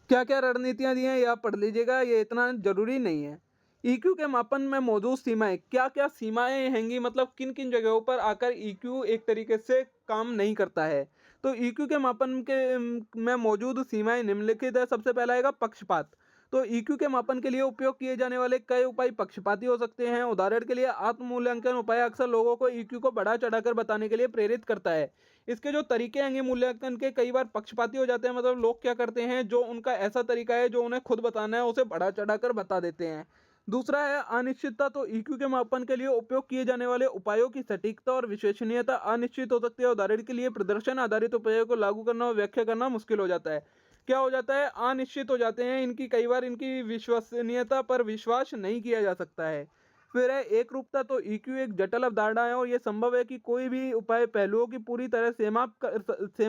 क्या क्या रणनीतियां दी हैं ये आप पढ़ लीजिएगा, ये इतना जरूरी नहीं है। ईक्यू के मापन में मौजूद सीमाएं, क्या क्या सीमाएं हैंगी, मतलब किन किन जगहों पर आकर ईक्यू एक तरीके से काम नहीं करता है। तो ईक्यू के मापन के में मौजूद सीमाएं निम्नलिखित है। सबसे पहला आएगा पक्षपात। तो ईक्यू के मापन के लिए उपयोग किए जाने वाले कई उपाय पक्षपाती हो सकते हैं। उदाहरण के लिए आत्म मूल्यांकन उपाय अक्सर लोगों को ईक्यू को बढ़ा चढ़ाकर बताने के लिए प्रेरित करता है। इसके जो तरीके हैं मूल्यांकन के, कई बार पक्षपाती हो जाते हैं। मतलब लोग क्या करते हैं, जो उनका ऐसा तरीका है जो उन्हें खुद बताना है उसे बढ़ा चढ़ाकर बता देते हैं। दूसरा है अनिश्चितता। तो ईक्यू के मापन के लिए उपयोग किए जाने वाले उपायों की सटीकता और विश्वसनीयता अनिश्चित हो सकती है। उदाहरण के लिए प्रदर्शन आधारित उपायों को लागू करना और व्याख्या करना मुश्किल हो जाता है। क्या हो जाता है, अनिश्चित हो जाते हैं। इनकी कई बार इनकी विश्वसनीयता पर विश्वास नहीं किया जा सकता है। फिर है एक रूपता। तो ईक्यू एक जटिल अवधारणा है और यह संभव है कि कोई भी उपाय पहलुओं की पूरी तरह से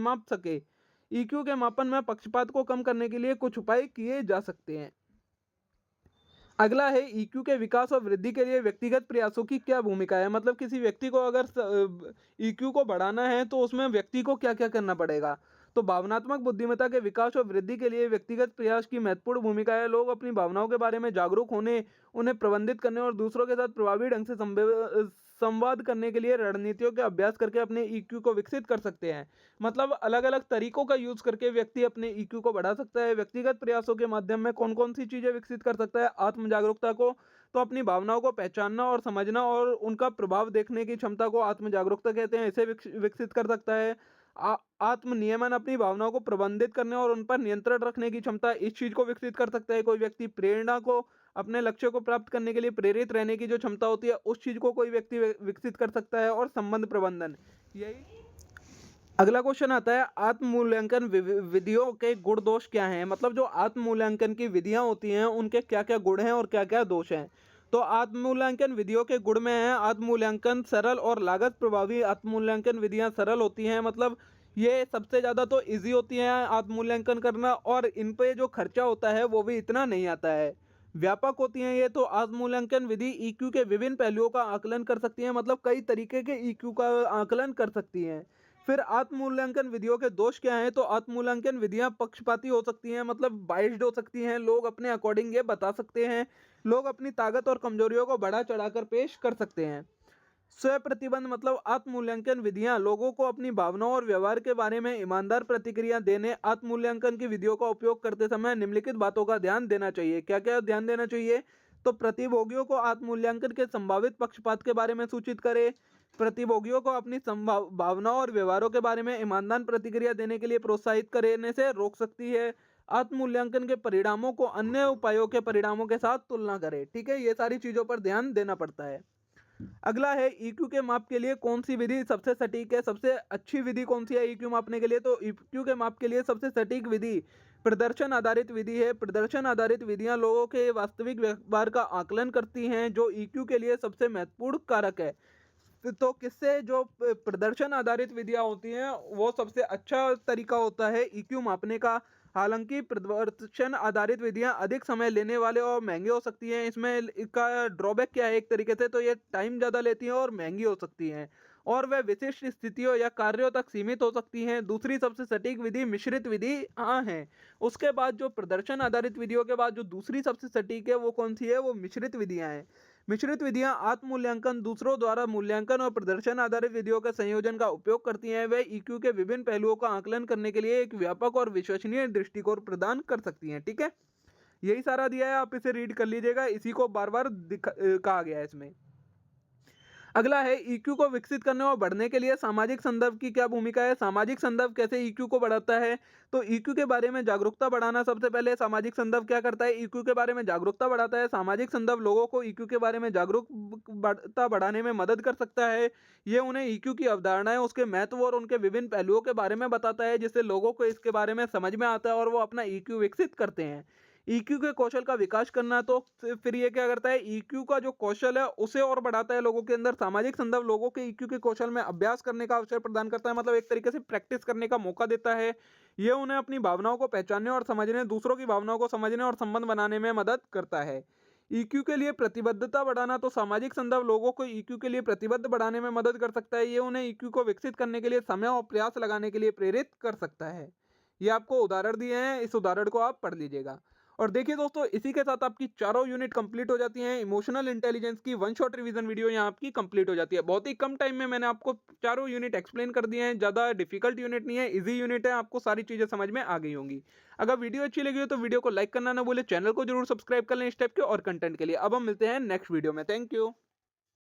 माप सके। ईक्यू के मापन में पक्षपात को कम करने के लिए कुछ उपाय किए जा सकते हैं। अगला है ईक्यू के विकास और वृद्धि के लिए व्यक्तिगत प्रयासों की क्या भूमिका है। मतलब किसी व्यक्ति को अगर ईक्यू को बढ़ाना है तो उसमें व्यक्ति को क्या क्या करना पड़ेगा। तो भावनात्मक बुद्धिमत्ता के विकास और वृद्धि के लिए व्यक्तिगत प्रयास की महत्वपूर्ण भूमिका है। लोग अपनी भावनाओं के बारे में जागरूक होने, उन्हें प्रबंधित करने और दूसरों के साथ प्रभावी ढंग से संवाद करने के लिए रणनीतियों का अभ्यास करके अपने ईक्यू को विकसित कर सकते हैं। मतलब अलग अलग तरीकों का यूज करके व्यक्ति अपने ईक्यू को बढ़ा सकता है। व्यक्तिगत प्रयासों के माध्यम में कौन कौन सी चीजें विकसित कर सकता है, आत्म जागरूकता को। तो अपनी भावनाओं को पहचानना और समझना और उनका प्रभाव देखने की क्षमता को आत्म जागरूकता कहते हैं, इसे विकसित कर सकता है। आत्म नियमन, अपनी भावनाओं को प्रबंधित करने और उन पर नियंत्रण रखने की क्षमता, इस चीज को विकसित कर सकता है कोई व्यक्ति। प्रेरणा को, अपने लक्ष्य को प्राप्त करने के लिए प्रेरित रहने की जो क्षमता होती है उस चीज को कोई व्यक्ति विकसित कर सकता है। और संबंध प्रबंधन, यही अगला क्वेश्चन आता है। आत्म मूल्यांकन विधियों के गुण दोष क्या हैं। मतलब जो आत्म मूल्यांकन की विधियां होती हैं उनके क्या क्या गुण हैं और क्या क्या दोष हैं। तो आत्म मूल्यांकन विधियों के गुण में है आत्म मूल्यांकन सरल और लागत प्रभावी। आत्म मूल्यांकन विधियां सरल होती हैं, मतलब ये सबसे ज़्यादा तो इजी होती हैं आत्म मूल्यांकन करना, और इन पे जो खर्चा होता है वो भी इतना नहीं आता है। व्यापक होती हैं ये, तो आत्म-मूल्यांकन विधि ईक्यू के विभिन्न पहलुओं का आकलन कर सकती है, मतलब कई तरीके के ईक्यू का आकलन कर सकती हैं। फिर आत्म-मूल्यांकन विधियों के दोष क्या हैं? तो आत्म-मूल्यांकन विधियाँ पक्षपाती हो सकती हैं, मतलब बाइस्ड हो सकती हैं, लोग अपने अकॉर्डिंग ये बता सकते हैं, लोग अपनी ताकत और कमजोरियों को बढ़ा-चढ़ा कर पेश कर सकते हैं। स्वप्रतिबंध मतलब आत्म-मूल्यांकन विधियाँ लोगों को अपनी भावनाओं और व्यवहार के बारे में ईमानदार प्रतिक्रिया देने, आत्म-मूल्यांकन की विधियों का उपयोग करते समय निम्नलिखित बातों का ध्यान देना चाहिए। क्या-क्या ध्यान देना चाहिए? तो प्रतिभोगियों को आत्म-मूल्यांकन के संभावित पक्षपात के बारे में सूचित करें, प्रतिभोगियों को अपनी भावनाओं और व्यवहारों के बारे में ईमानदार प्रतिक्रिया देने के लिए प्रोत्साहित करने से रोक सकती है। आत्म-मूल्यांकन के परिणामों को अन्य उपायों के परिणामों के साथ तुलना करें। ठीक है? ये सारी चीज़ों पर ध्यान देना पड़ता है। अगला है ईक्यू के माप के लिए कौन सी विधि सबसे सटीक है? सबसे अच्छी विधि कौन सी है ईक्यू मापने के लिए? तो ईक्यू के माप के लिए सबसे सटीक विधि प्रदर्शन आधारित विधि है। प्रदर्शन आधारित विधियां लोगों के वास्तविक व्यवहार का आकलन करती हैं, जो ईक्यू के लिए सबसे महत्वपूर्ण कारक है। तो किससे जो प्रदर्शन आधारित विधियां होती हैं वो सबसे अच्छा तरीका होता है ईक्यू मापने का। हालांकि प्रदर्शन आधारित विधियां अधिक समय लेने वाले और महंगी हो सकती हैं। इसमें इसका ड्रॉबैक क्या है? एक तरीके से तो ये टाइम ज़्यादा लेती हैं और महंगी हो सकती हैं, और वह विशिष्ट स्थितियों या कार्यों तक सीमित हो सकती हैं। दूसरी सबसे सटीक विधि मिश्रित विधि हाँ है। उसके बाद जो प्रदर्शन आधारित विधियों के बाद जो दूसरी सबसे सटीक है वो कौन सी है? वो मिश्रित विधियां हैं। मिश्रित विधियां आत्म मूल्यांकन, दूसरों द्वारा मूल्यांकन और प्रदर्शन आधारित विधियों के संयोजन का उपयोग करती हैं। वे ईक्यू के विभिन्न पहलुओं का आकलन करने के लिए एक व्यापक और विश्वसनीय दृष्टिकोण प्रदान कर सकती हैं। ठीक है, यही सारा दिया है, आप इसे रीड कर लीजिएगा। इसी को बार बार कहा गया है इसमें। अगला है ईक्यू को विकसित करने और बढ़ने के लिए सामाजिक संदर्भ की क्या भूमिका है? सामाजिक संदर्भ कैसे ईक्यू को बढ़ाता है? तो ईक्यू के बारे में जागरूकता बढ़ाना। सबसे पहले सामाजिक संदर्भ क्या करता है? ईक्यू के बारे में जागरूकता बढ़ाता है। सामाजिक संदर्भ लोगों को ईक्यू के बारे में जागरूकता बढ़ाने में मदद कर सकता है। ये उन्हें ईक्यू की अवधारणाएं, उसके महत्व और उनके विभिन्न पहलुओं के बारे में बताता है, जिससे लोगों को इसके बारे में समझ में आता है और वो अपना ईक्यू विकसित करते हैं। ईक्यू के कौशल का विकास करना, तो फिर ये क्या करता है? ईक्यू का जो कौशल है उसे और बढ़ाता है लोगों के अंदर। सामाजिक संदर्भ लोगों के ईक्यू के कौशल में अभ्यास करने का अवसर प्रदान करता है, मतलब एक तरीके से प्रैक्टिस करने का मौका देता है। ये उन्हें अपनी भावनाओं को पहचानने और समझने, दूसरों की भावनाओं को समझने और संबंध बनाने में मदद करता है। ईक्यू के लिए प्रतिबद्धता बढ़ाना, तो सामाजिक संदर्भ लोगों को ईक्यू के लिए प्रतिबद्ध बढ़ाने में मदद कर सकता है। ये उन्हें ईक्यू को विकसित करने के लिए समय और प्रयास लगाने के लिए प्रेरित कर सकता है। ये आपको उदाहरण दिए हैं, इस उदाहरण को आप पढ़ लीजिएगा। और देखिए दोस्तों, इसी के साथ आपकी चारों यूनिट कंप्लीट हो जाती हैं। इमोशनल इंटेलिजेंस की वन शॉट रिवीजन वीडियो यहाँ आपकी कंप्लीट हो जाती है। बहुत ही कम टाइम में मैंने आपको चारों यूनिट एक्सप्लेन कर दिए हैं। ज़्यादा डिफिकल्ट यूनिट नहीं है, इजी यूनिट है, आपको सारी चीज़ें समझ में आ गई होंगी। अगर वीडियो अच्छी लगी हो तो वीडियो को लाइक करना ना भूले, चैनल को जरूर सब्सक्राइब कर लें इस टाइप के और कंटेंट के लिए। अब हम मिलते हैं नेक्स्ट वीडियो में। Thank you.